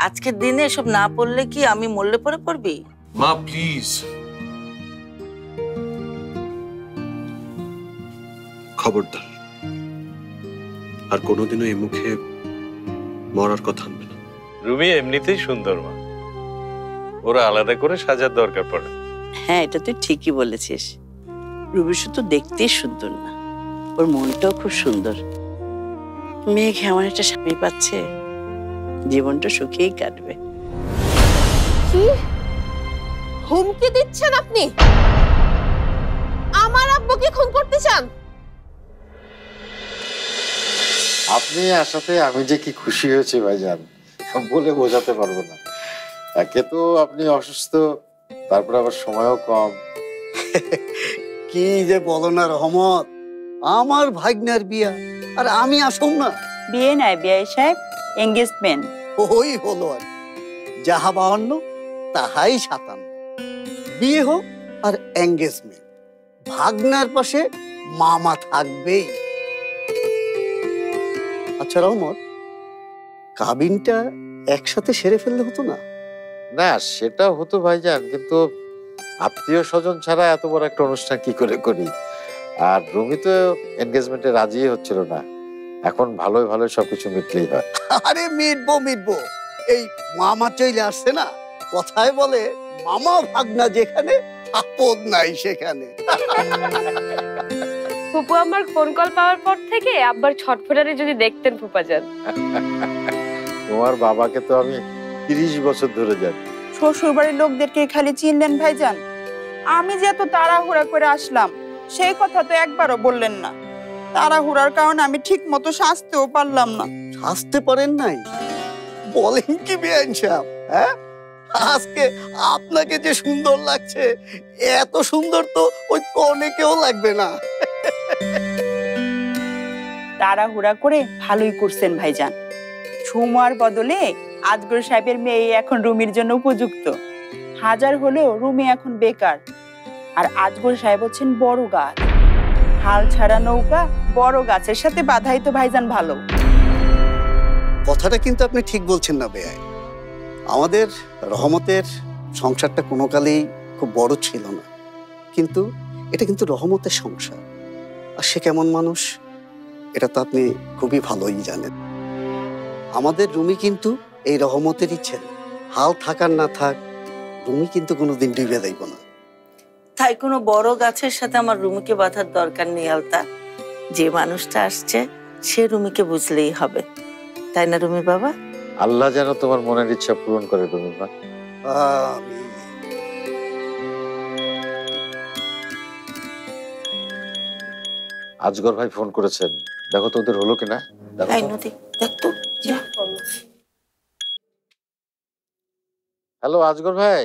আজকের দিনে এসব না পড়লে কি আমি মরলে পরে পড়বি? মা প্লিজ, খবরদার আর কোনোদিনও এই মুখে মরার কথা আনবে না। রুমি এমনিতেই সুন্দর মা, ওরা আলাদা করে সাজার দরকার পড়ে। হ্যাঁ, এটা তুই ঠিকই বলেছিস। রুবি শুধু দেখতেই সুন্দর না, ওর মনটাও খুব সুন্দর। মেঘ এমন একটা স্বামী পাচ্ছে, জীবনটা সুখেই কাটবে। কি হুমকি দিচ্ছেন আপনি? আমার আব্বুকে খুন করতে চান? আপনি আসাতে আমি যে কি খুশি হয়েছি ভাইজান, বলে বোঝাতে পারবো না। একে তো আপনি অসুস্থ, তারপর আবার সময়ও কম। কি যে বলো না রহমত, আমার ভাগ্নের বিয়া আর আমি আসুম না? বিয়ে নাই বিয়ে সাহেব, এঙ্গেজমেন্ট। ওই হলো আর যাহা 52 তাহাই 57। বিয়ে হোক আর এঙ্গেজমেন্ট, ভাগ্নার পাশে মামা থাকবেই। আচ্ছা রহমত, কাবিনটা একসাথে সেরে ফেললে হতো না? না সেটা হতো ভাইজান, কিন্তু আত্মীয় স্বজন ছাড়া এত বড় একটা অনুষ্ঠান কি করে করি। আর রুমি তো এনগেজমেন্টে রাজি হচ্ছিল না, এখন ভালোই ভালোই সবকিছু মিটলেই হয়। আরে মিটবো, এই মামা চলে আসছে না, কথায় বলে মামা ভাগনা যেখানে আপদ নাই সেখানে। ফুপু আমার ফোন কল পাওয়ার পর থেকে আব্বার ছটফটানি যদি দেখতেন ফুপাজান। তোমার বাবাকে তো আমি 30 বছর ধরে জানি। শ্বশুর বাড়ির লোকদেরকে খালি চিনলেন ভাইজান? আমি যে এত তাড়াহুড়া করে আসলাম সেই কথা তো একবারও বললেন না। তাড়াহুড়ার কারণে আমি ঠিক মতো সাজতেও পারলাম না। সাজতে পারেন নাই? বলেন কি বেআইন সাহেব, হ্যাঁ? আজকে আপনাকে যে সুন্দর লাগছে, এত সুন্দর তো ওই কনেকেও লাগবে না। তাড়াহুড়া করে ভালোই করছেন ভাইজান। ঝুমার বদলে আজগর সাহেবের মেয়ে এখন রুমির জন্য উপযুক্ত। হাজার হলেও রুমি এখন বেকার, আর আজগর সাহেব হচ্ছেন বড় গাছ। হাল ছাড়া নৌকা বড় গাছের সাথে বাঁধাই তো ভাইজান ভালো। কথাটা কিন্তু আপনি ঠিক বলছেন না বেআই। আমাদের রহমতের সংসারটা কোনো কালেই খুব বড় ছিল না, কিন্তু এটা কিন্তু রহমতের সংসার। আর সে কেমন মানুষ এটা তো আপনি খুবই ভালোই জানেন। আমাদের রুমি কিন্তু এই রহমতেরই ছেলে। হাল থাকার না থাক, রুমি কিন্তু কোনোদিন ডুবে যাইব না। তাই কোনো বড় গাছের সাথে আমার রুমিকে বাঁধার দরকার নেই আলতা। যে মানুষটা আসছে সে রুমিকে বুঝলেই হবে, তাই না রুমির বাবা? আল্লাহ যেন তোমার মনের ইচ্ছা পূরণ করে রুমির মা। আজগর ভাই ফোন করেছেন, দেখো তো ওদের হলো কিনা। হ্যালো আজগর ভাই।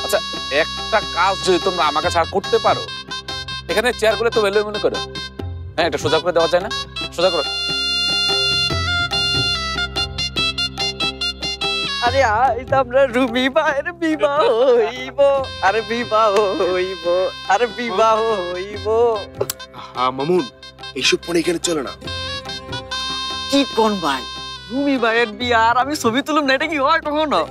আচ্ছা একটা কাজ যদি তোমরা আমাকে ছাড়া করতে পারো, এখানে চেয়ার গুলো তো ভ্যালু মনে করো। হ্যাঁ, এটা সোজা করে দেওয়া যায় না? সোজা করো। আরে আজ আমরা রুমি ভাইয়ের বিবাহ হইব, আরে বিবাহ হইব, আরে বিবাহ হইব। মামুন, এইসব ফোন এখানে চলে না। কি কোন ভাই, রুমি ভাইয়ের বিয়া আর আমি ছবি তুলুম না, এটা কি হয় কখনো?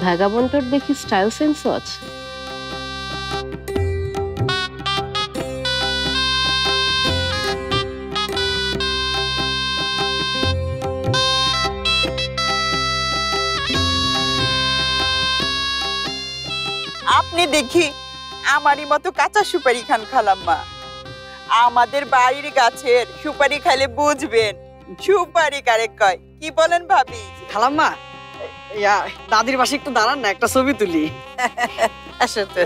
ভাগাবন্টর দেখি স্টাইল সেন্সও আছে। আপনি দেখি আমারই মতো কাঁচা সুপারি খান খালাম্মা। আমাদের বাড়ির গাছের সুপারি খাইলে বুঝবেন সুপারি কারে কয়, কি বলেন ভাবি? খালাম্মা, দাদির পাশে একটু দাঁড়ান না, একটা ছবি তুলি। আসো তো।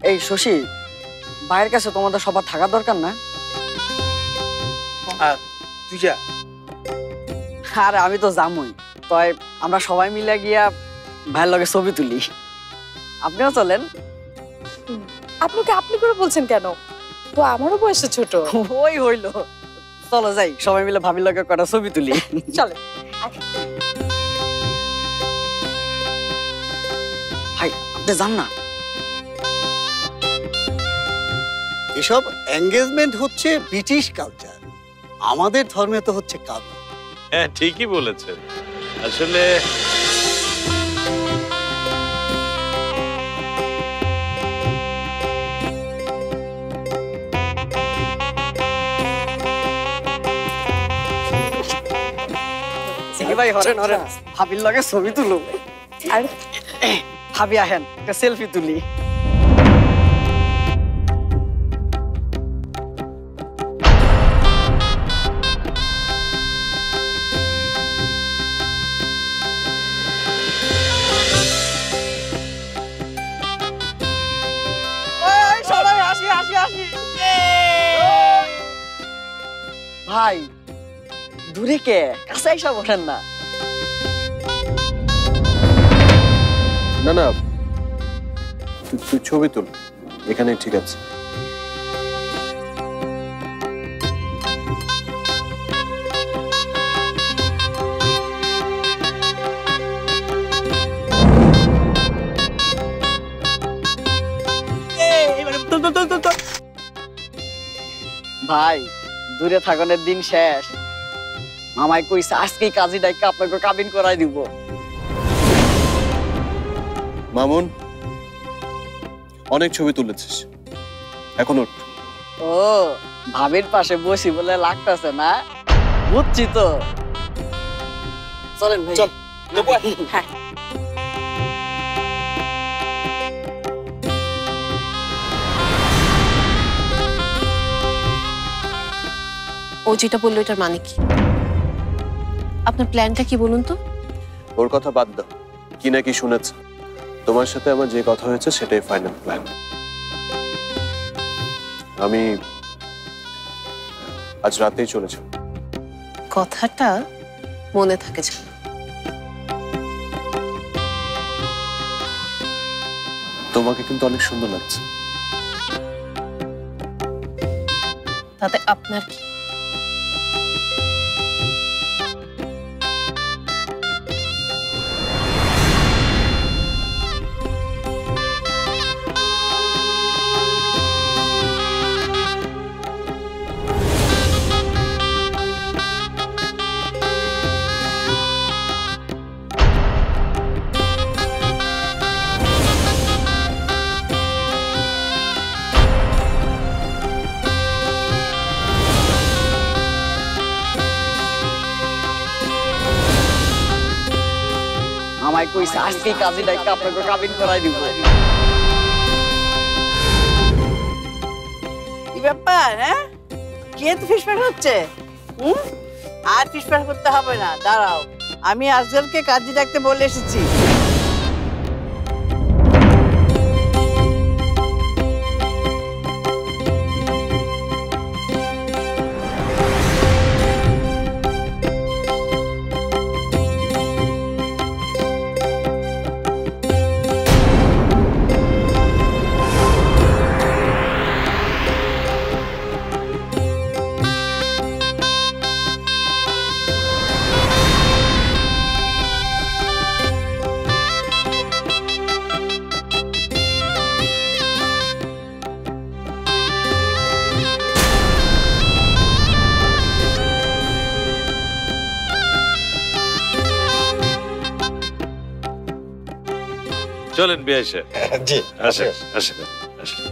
এই শশী, ভাইয়ের কাছে তোমাদের সবার থাকা দরকার না? তুই যা। আর আমি তো জামুই, তাই আমরা সবাই মিলে গিয়া ভাইয়ের লগে ছবি তুলি। আপনিও চলেন। আপনাকে আপনি করে বলছেন কেন? তো আমারও বয়সে ছোট। ওই হইল, চলো যাই সবাই মিলে ভাবির লগে কটা ছবি তুলি। চলে। ভাই আপনি যান না। এসব এঙ্গেজমেন্ট হচ্ছে ব্রিটিশ কালচার, আমাদের ধর্মে তো হচ্ছে কাব্য। হ্যাঁ ঠিকই বলেছেন। আসলে ভাই হরেন হরেন, ভাবির লগে ছবি তুলো। আর ভাবি আহেন, একটা সেলফি তুলি। সবাই হাসি হাসি হাসি। ভাই দূরে কে, কাছে এসে বসেন না। না না, তুই ছবি তুল, এখানে ঠিক আছে। ভাই দূরে থাকনের দিন শেষ, মামাই কইছে আজকেই কাজী ডাইকা আপনাকে কাবিন করাই দিব। মামুন, অনেক ছবি তুলেছিস, এখন ওঠ। ও ভাবির পাশে বসি বলে লাগতেছে না, বুঝছি তো। চলেন ভাই, চল। হ্যাঁ। ও যেটা বললো এটার মানে কি? আপনার প্ল্যানটা কি বলুন তো? ওর কথা বাদ দাও, কি না কি শুনেছে। তোমার সাথে আমার যে কথা হয়েছে সেটাই ফাইনাল প্ল্যান। আমি আজ রাতেই চলেছি। কথাটা মনে থাকে যেন। তোমাকে কিন্তু অনেক সুন্দর লাগছে। তাতে আপনার কি? মামাই কইছে আজকেই কাজী ডাইকা আপনাকে কাবিন করাই দিব। কি ব্যাপার? হ্যাঁ, কে তো ফিসফাস হচ্ছে? আর ফিসফাস করতে হবে না, দাঁড়াও, আমি আজকালকে কাজী ডাকতে বলে এসেছি। চলেন বিয়ে সাহেব। জি আসেন আসেন আসেন।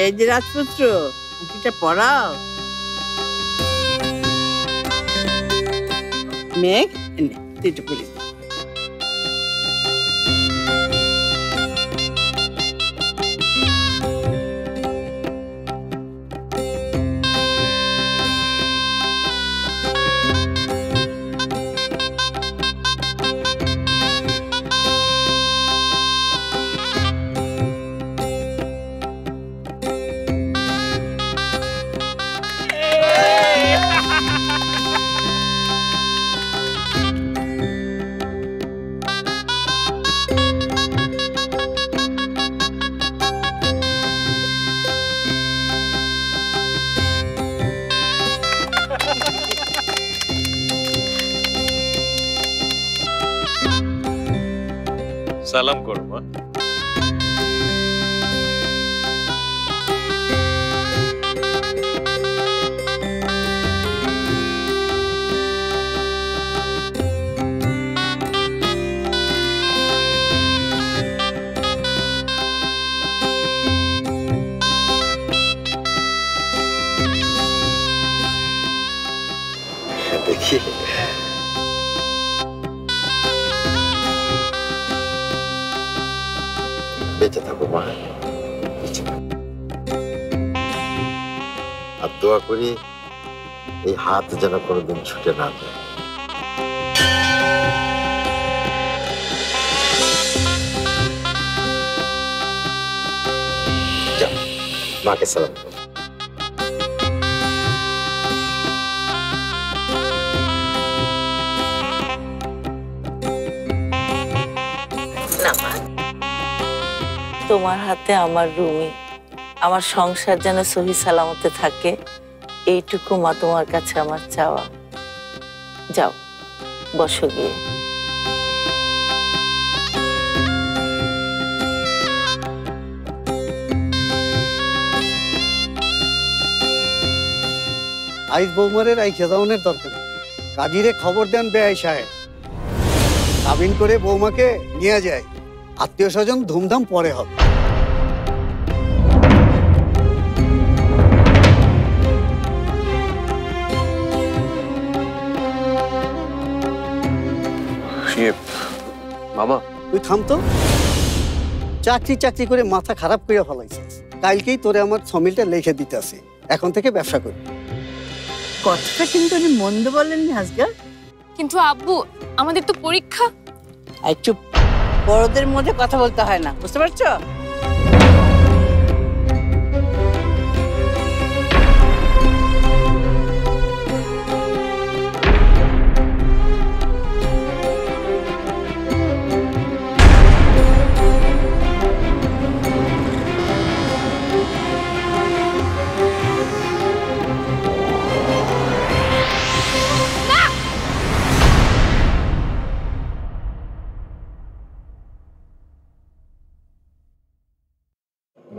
এই যে রাজপুত্র, আংটিটা পরাও। মেঘ, নে, তুই একটু পরিয়ে দে। সালাম করো মা। দেখি বেঁচে থাকো মা, বেঁচে থাকো। আর দোয়া করি এই হাত যেন কোনোদিন ছুটে না যায়। যাও, মাকে সালাম করো। তোমার হাতে আমার রুমি, আমার সংসার যেন সহি সালামতে থাকে, এইটুকু মা তোমার কাছে আমার চাওয়া। যাও বসো গিয়ে। আইস বৌমারের আই খেদাউনের দরকার, কাজীরে খবর দেন বেআই সাহেব, কাবিন করে বৌমাকে নিয়ে যায়। আত্মীয় স্বজন ধুমধাম পরে হবে। মামা তুই থাম তো, চাকরি চাকরি করে মাথা খারাপ করে ফেলাইছিস। কালকেই তোরে আমার সমিলটা লিখে দিতে আছে, এখন থেকে ব্যবসা করবি। কথাটা কিন্তু উনি মন্দ বলেননি আজকাল। কিন্তু আব্বু, আমাদের তো পরীক্ষা। আর চুপ, বড়দের মধ্যে কথা বলতে হয় না, বুঝতে পারছো?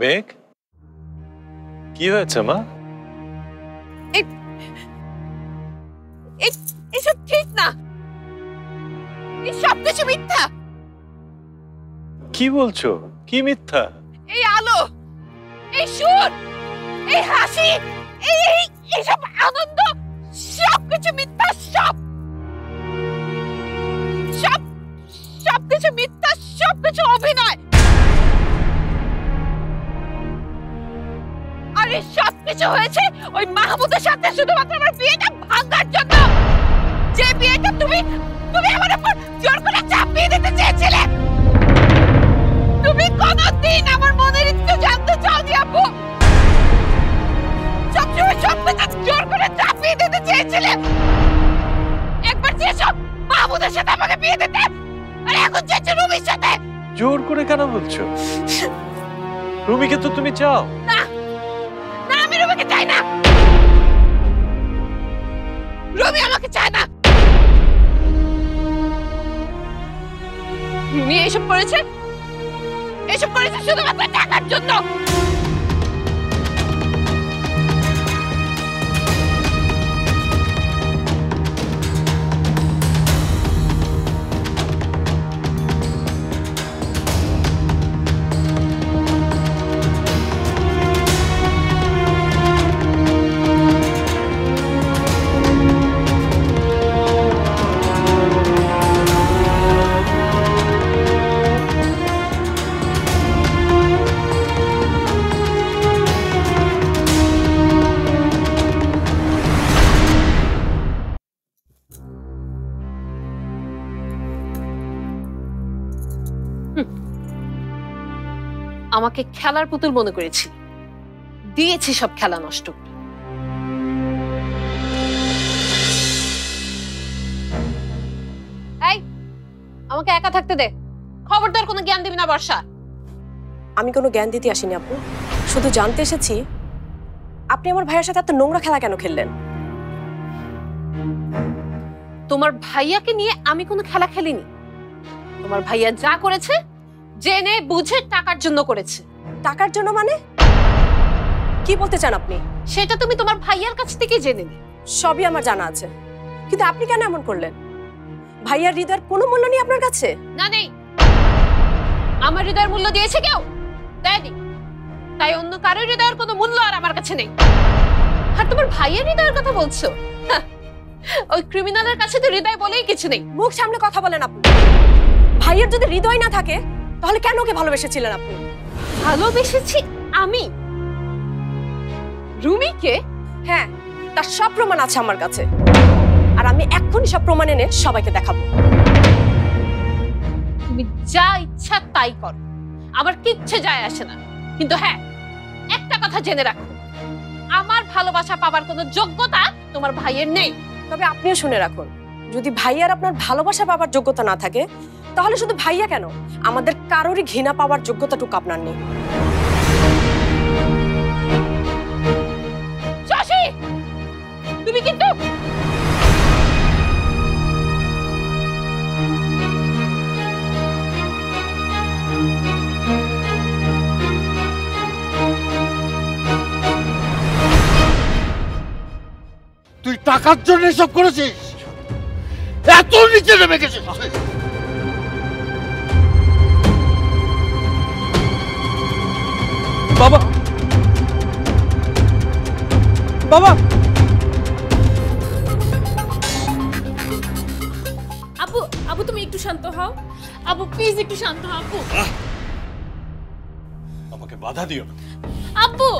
মেঘ, কি হয়েছে মা? এসব ঠিক না, এই সব কিছু মিথ্যা। কি বলছো? কি মিথ্যা? এই আলো, এই সুর, এই হাসি, এইসব আনন্দ, সব কিছু মিথ্যা। সব কিছু মিথ্যা, সব কিছু অভিনয়। আর এই সব কিছু হয়েছে ওই মাহমুদের সাথে শুধুমাত্র আমার বিয়েটা ভাঙার জন্য। যে বিয়েটা তুমি আমার উপর জোর করে চাপিয়ে দিতে চেয়েছিলে। তুমি কোনদিন আমার মনের ইচ্ছে জানতে চাওনি আব্বু। সবসময় সব কথা জোর করে চাপিয়ে দিতে চেয়েছিলে। একবার চেয়েছো মাহমুদের সাথে আমাকে বিয়ে দিতে, আরে এখন যাচ্ছে রুমির সাথে। জোর করে কেন বলছো? রুমিকে তো তুমি চাও। না না, আমি রুমিকে চাই না। রুমি আমাকে চায় না। রুমি এসব করেছে শুধুমাত্র টাকার জন্য। আমাকে খেলার পুতুল মনে করেছি, দিয়েছি সব খেলা নষ্ট করে। এই, আমাকে একা থাকতে দে। খবরদার কোনো জ্ঞান দিবি না বর্ষা। আমি কোনো জ্ঞান দিতে আসিনি আপু, শুধু জানতে এসেছি আপনি আমার ভাইয়ের সাথে এত নোংরা খেলা কেন খেললেন। তোমার ভাইয়াকে নিয়ে আমি কোনো খেলা খেলিনি। তোমার ভাইয়া যা করেছে জেনে বুঝে টাকার জন্য করেছে। টাকার জন্য মানে কি বলতে চান আপনি? সেটা তুমি তোমার ভাইয়ার কাছ থেকে জেনে নি। সবই আমার জানা আছে, কিন্তু আপনি কেন এমন করলেন? ভাইয়ার হৃদয়ের কোনো মূল্য নেই আপনার কাছে? না, নেই। আমার হৃদয়ের মূল্য দিয়েছে কেউ? দেয়নি। তাই অন্য কারোর হৃদয়ের কোনো মূল্য আর আমার কাছে নেই। আর তোমার ভাইয়ের হৃদয়ের কথা বলছো? ওই ক্রিমিনালের কাছে তো হৃদয় বলেই কিছু নেই। মুখ সামনে কথা বলেন আপনি। ভাইয়ের যদি হৃদয় না থাকে তাহলে কেন ওকে ভালোবেসেছিলেন আপনি? ভালোবেসেছি আমি রুমিকে? হ্যাঁ, তার সব প্রমাণ আছে আমার কাছে, আর আমি এক্ষুনি সব প্রমাণ এনে সবাইকে দেখাবো। তুমি যা ইচ্ছা তাই করো, আমার কিচ্ছু যায় আসে না। কিন্তু হ্যাঁ, একটা কথা জেনে রাখো, আমার ভালোবাসা পাবার কোনো যোগ্যতা তোমার ভাইয়ের নেই। তবে আপনিও শুনে রাখুন, যদি ভাইয়ার আপনার ভালোবাসা পাবার যোগ্যতা না থাকে তাহলে শুধু ভাইয়া কেন, আমাদের কারোরই ঘৃণা পাওয়ার যোগ্যতাটুকু আপনার নেই। শশী, তুমি কিন্তু তুই টাকার জন্য এসব করেছিস? এত নিচে নেমে গেছিস? বাবা, বাবা, আপু, আপু তুমি একটু শান্ত হও। আপু প্লিজ একটু শান্ত হও আপু। আমাকে বাধা দিও না আপু।